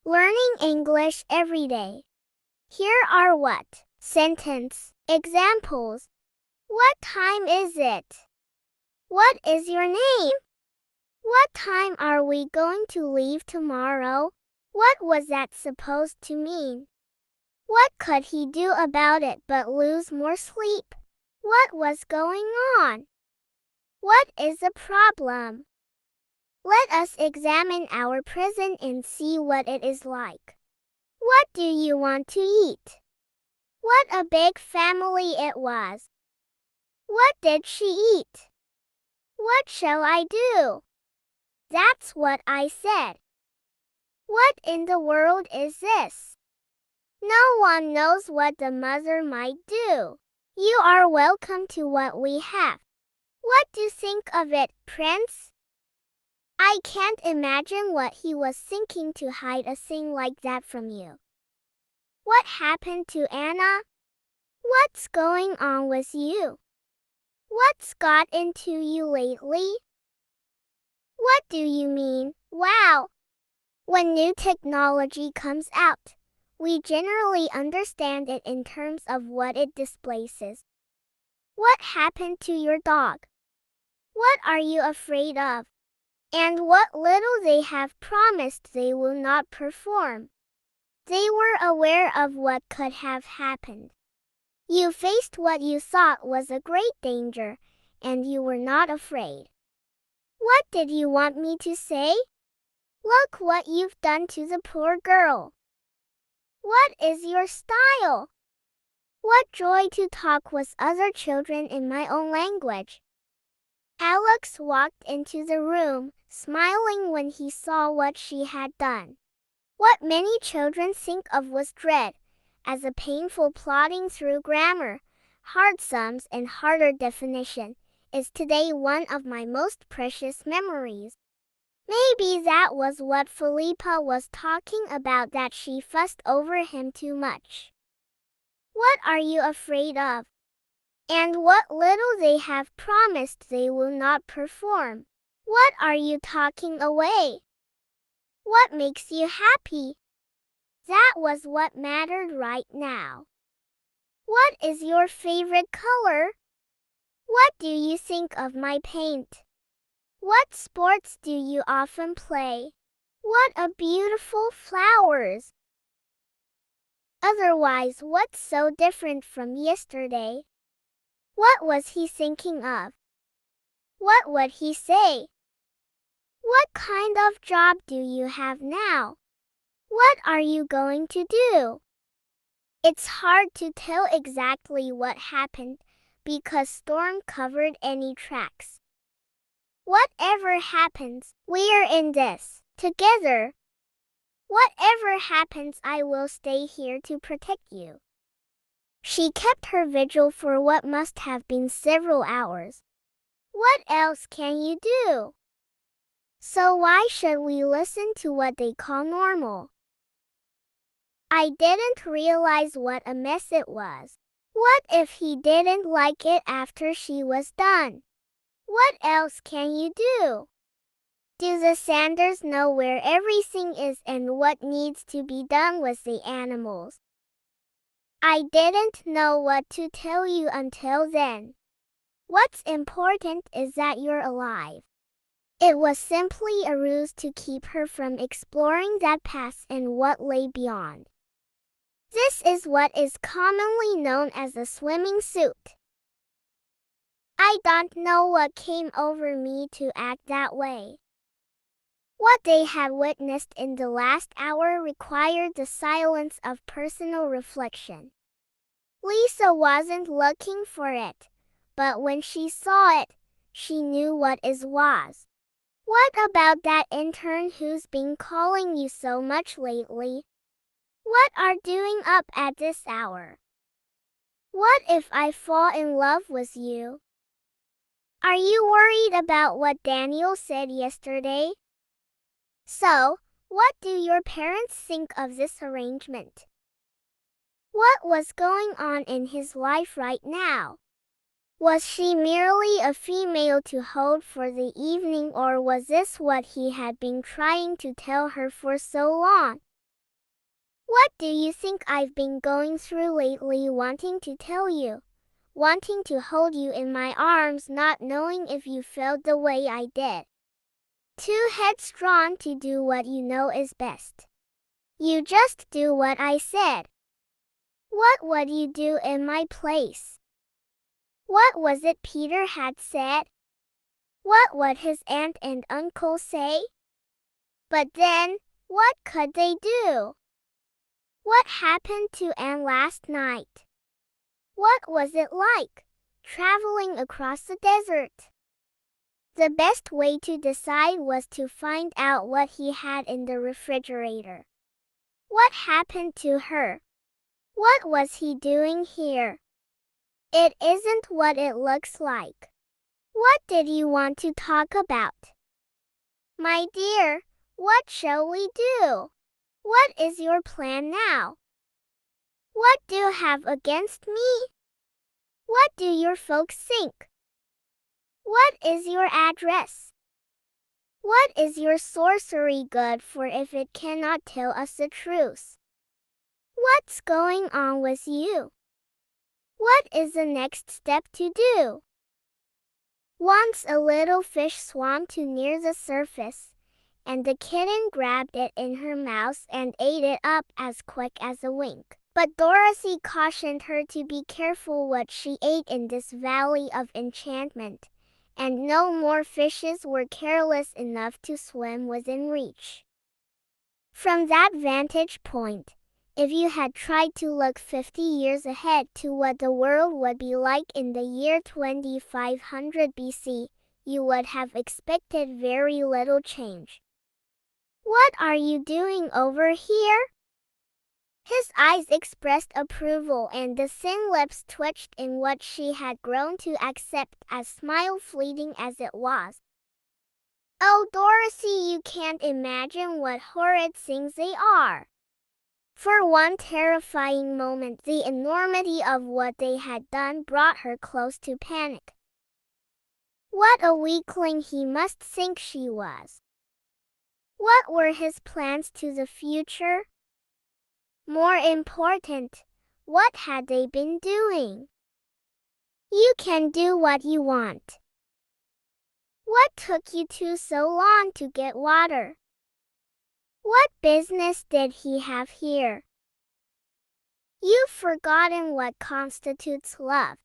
Learning English every day. Here are what? Sentence examples. What time is it? What is your name? What time are we going to leave tomorrow? What was that supposed to mean? What could he do about it but lose more sleep? What was going on? What is the problem? Let us examine our prison and see what it is like. What do you want to eat? What a big family it was. What did she eat? What shall I do? That's what I said. What in the world is this? No one knows what the mother might do. You are welcome to what we have. What do you think of it, Prince? I can't imagine what he was thinking to hide a thing like that from you. What happened to Anna? What's going on with you? What's got into you lately? What do you mean, wow? When new technology comes out, we generally understand it in terms of what it displaces. What happened to your dog? What are you afraid of? And what little they have promised they will not perform. They were aware of what could have happened. You faced what you thought was a great danger, and you were not afraid. What did you want me to say? Look what you've done to the poor girl. What is your style? What joy to talk with other children in my own language. Alex walked into the room, smiling when he saw what she had done. What many children think of with dread, as a painful plodding through grammar, hard sums and harder definition, is today one of my most precious memories. Maybe that was what Philippa was talking about, that she fussed over him too much. What are you afraid of? And what little they have promised they will not perform. What are you talking away? What makes you happy? That was what mattered right now. What is your favorite color? What do you think of my paint? What sports do you often play? What a beautiful flowers! Otherwise, what's so different from yesterday? What was he thinking of? What would he say? What kind of job do you have now? What are you going to do? It's hard to tell exactly what happened because storm covered any tracks. Whatever happens, we're in this together. Whatever happens, I will stay here to protect you. She kept her vigil for what must have been several hours. What else can you do? So why should we listen to what they call normal? I didn't realize what a mess it was. What if he didn't like it after she was done? What else can you do? Do the Sanders know where everything is and what needs to be done with the animals? I didn't know what to tell you until then. What's important is that you're alive. It was simply a ruse to keep her from exploring that past and what lay beyond. This is what is commonly known as a swimming suit. I don't know what came over me to act that way. What they had witnessed in the last hour required the silence of personal reflection. Lisa wasn't looking for it, but when she saw it, she knew what it was. What about that intern who's been calling you so much lately? What are doing up at this hour? What if I fall in love with you? Are you worried about what Daniel said yesterday? So, what do your parents think of this arrangement? What was going on in his life right now? Was she merely a female to hold for the evening, or was this what he had been trying to tell her for so long? What do you think I've been going through lately, wanting to tell you, wanting to hold you in my arms, not knowing if you felt the way I did. Too headstrong to do what you know is best. You just do what I said. What would you do in my place? What was it Peter had said? What would his aunt and uncle say? But then, what could they do? What happened to Anne last night? What was it like, traveling across the desert? The best way to decide was to find out what he had in the refrigerator. What happened to her? What was he doing here? It isn't what it looks like. What did you want to talk about? My dear, what shall we do? What is your plan now? What do you have against me? What do your folks think? What is your address? What is your sorcery good for if it cannot tell us the truth? What's going on with you? What is the next step to do? Once a little fish swam too near the surface, and the kitten grabbed it in her mouth and ate it up as quick as a wink. But Dorothy cautioned her to be careful what she ate in this valley of enchantment, and no more fishes were careless enough to swim within reach. From that vantage point, if you had tried to look 50 years ahead to what the world would be like in the year 2500 BC, you would have expected very little change. What are you doing over here? His eyes expressed approval and the thin lips twitched in what she had grown to accept as smile, fleeting as it was. Oh, Dorothy, you can't imagine what horrid things they are. For one terrifying moment, the enormity of what they had done brought her close to panic. What a weakling he must think she was. What were his plans to the future? More important, what had they been doing? You can do what you want. What took you two so long to get water? What business did he have here? You've forgotten what constitutes love.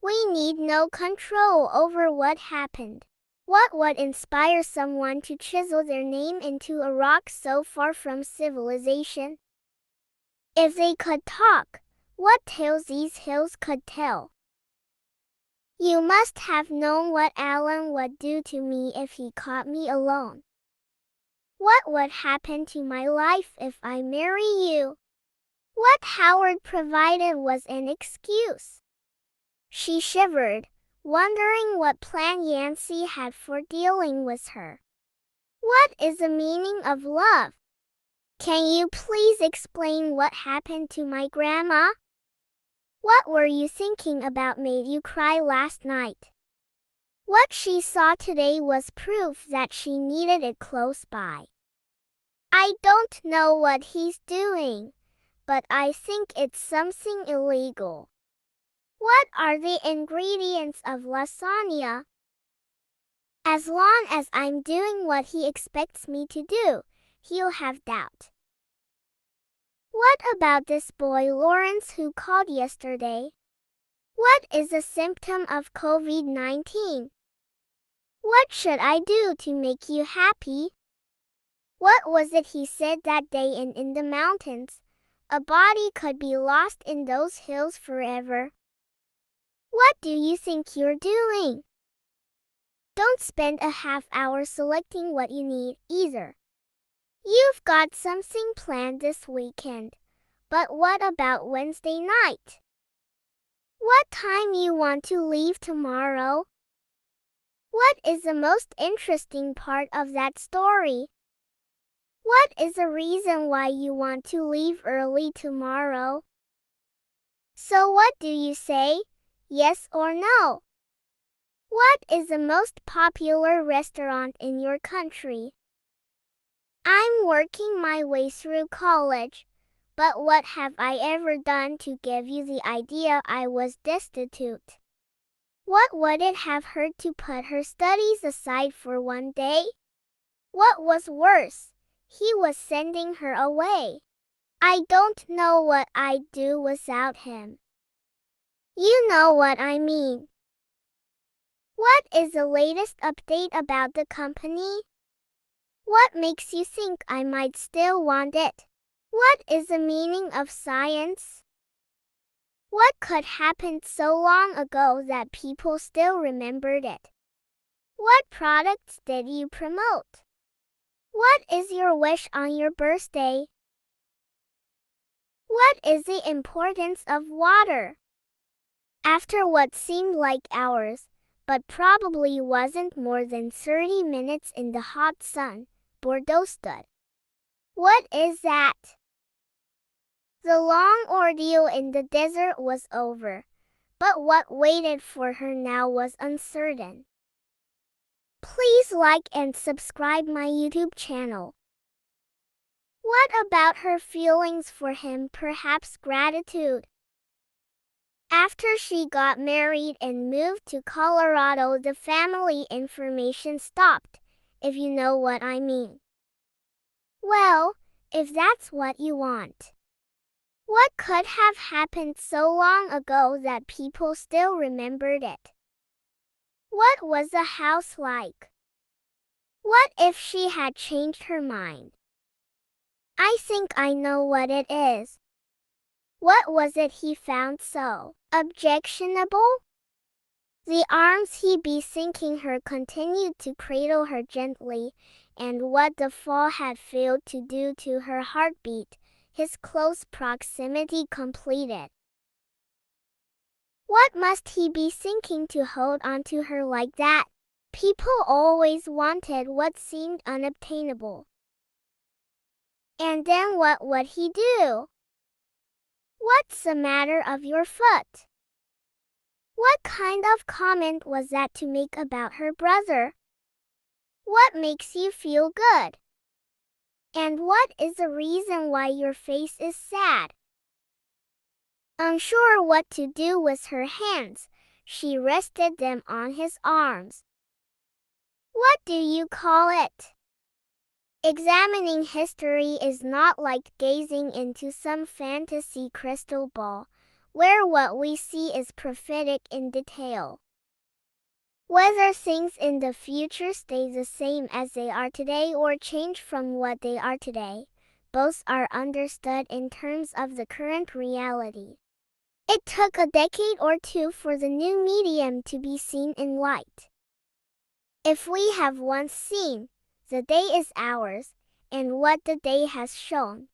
We need no control over what happened. What would inspire someone to chisel their name into a rock so far from civilization? If they could talk, what tales these hills could tell. You must have known what Alan would do to me if he caught me alone. What would happen to my life if I marry you? What Howard provided was an excuse. She shivered, wondering what plan Yancy had for dealing with her. What is the meaning of love? Can you please explain what happened to my grandma? What were you thinking about made you cry last night? What she saw today was proof that she needed it close by. I don't know what he's doing, but I think it's something illegal. What are the ingredients of lasagna? As long as I'm doing what he expects me to do, he'll have doubt. What about this boy Lawrence who called yesterday? What is a symptom of COVID-19? What should I do to make you happy? What was it he said that day in the mountains? A body could be lost in those hills forever. What do you think you're doing? Don't spend a half hour selecting what you need, either. You've got something planned this weekend, but what about Wednesday night? What time you want to leave tomorrow? What is the most interesting part of that story? What is the reason why you want to leave early tomorrow? So what do you say? Yes or no? What is the most popular restaurant in your country? I'm working my way through college, but what have I ever done to give you the idea I was destitute? What would it have hurt to put her studies aside for one day? What was worse, he was sending her away. I don't know what I'd do without him. You know what I mean. What is the latest update about the company? What makes you think I might still want it? What is the meaning of science? What could happen so long ago that people still remembered it? What products did you promote? What is your wish on your birthday? What is the importance of water? After what seemed like hours, but probably wasn't more than 30 minutes in the hot sun, Bordeaux stood. What is that? The long ordeal in the desert was over, but what waited for her now was uncertain. Please like and subscribe my YouTube channel. What about her feelings for him? Perhaps gratitude. After she got married and moved to Colorado, the family information stopped, if you know what I mean. Well, if that's what you want. What could have happened so long ago that people still remembered it? What was the house like? What if she had changed her mind? I think I know what it is. What was it he found so objectionable? The arms he be sinking her continued to cradle her gently, and what the fall had failed to do to her heartbeat, his close proximity completed. What must he be thinking to hold on to her like that? People always wanted what seemed unobtainable. And then what would he do? What's the matter of your foot? What kind of comment was that to make about her brother? What makes you feel good? And what is the reason why your face is sad? Unsure what to do with her hands, she rested them on his arms. What do you call it? Examining history is not like gazing into some fantasy crystal ball, where what we see is prophetic in detail. Whether things in the future stay the same as they are today or change from what they are today, both are understood in terms of the current reality. It took a decade or two for the new medium to be seen in light. If we have once seen, the day is ours, and what the day has shown.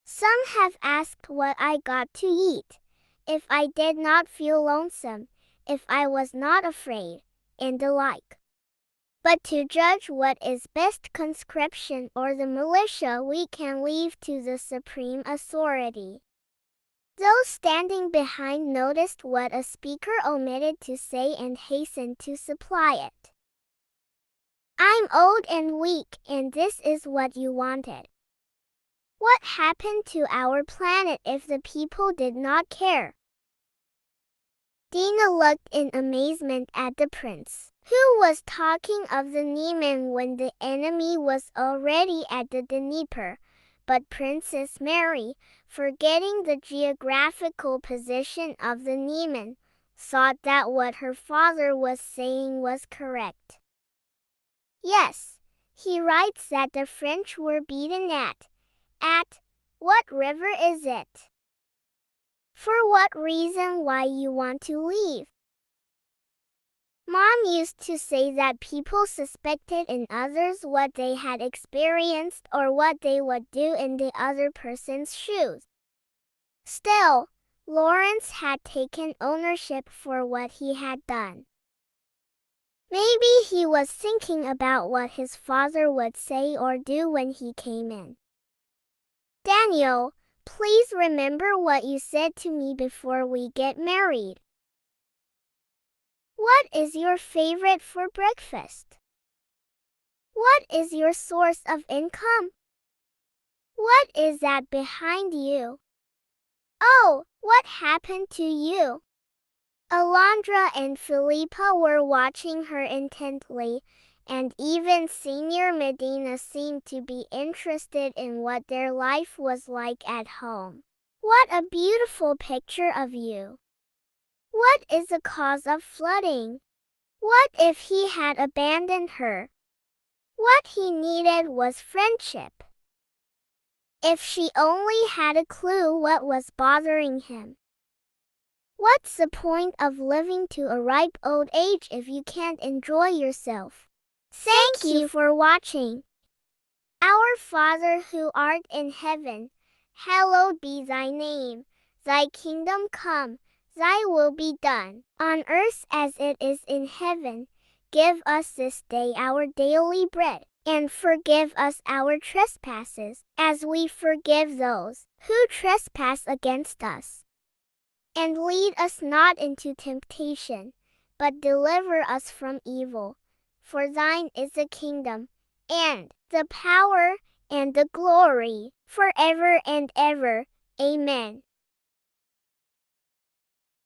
Some have asked what I got to eat, if I did not feel lonesome, if I was not afraid, and the like. But to judge what is best conscription or the militia we can leave to the supreme authority. Those standing behind noticed what a speaker omitted to say and hastened to supply it. I'm old and weak, and this is what you wanted. What happened to our planet if the people did not care? Dina looked in amazement at the prince, who was talking of the Niemen when the enemy was already at the Dnieper. But Princess Mary, forgetting the geographical position of the Niemen, thought that what her father was saying was correct. Yes, he writes that the French were beaten at what river is it? For what reason why you want to leave? Mom used to say that people suspected in others what they had experienced or what they would do in the other person's shoes. Still, Lawrence had taken ownership for what he had done. Maybe he was thinking about what his father would say or do when he came in. Daniel, please remember what you said to me before we get married. What is your favorite for breakfast? What is your source of income? What is that behind you? Oh, what happened to you? Alondra and Philippa were watching her intently, and even Senior Medina seemed to be interested in what their life was like at home. What a beautiful picture of you. What is the cause of flooding? What if he had abandoned her? What he needed was friendship. If she only had a clue what was bothering him. What's the point of living to a ripe old age if you can't enjoy yourself? Thank you for watching. Our Father who art in heaven, hallowed be thy name. Thy kingdom come, thy will be done, on earth as it is in heaven. Give us this day our daily bread, and forgive us our trespasses, as we forgive those who trespass against us. And lead us not into temptation, but deliver us from evil. For thine is the kingdom, and the power, and the glory, forever and ever. Amen.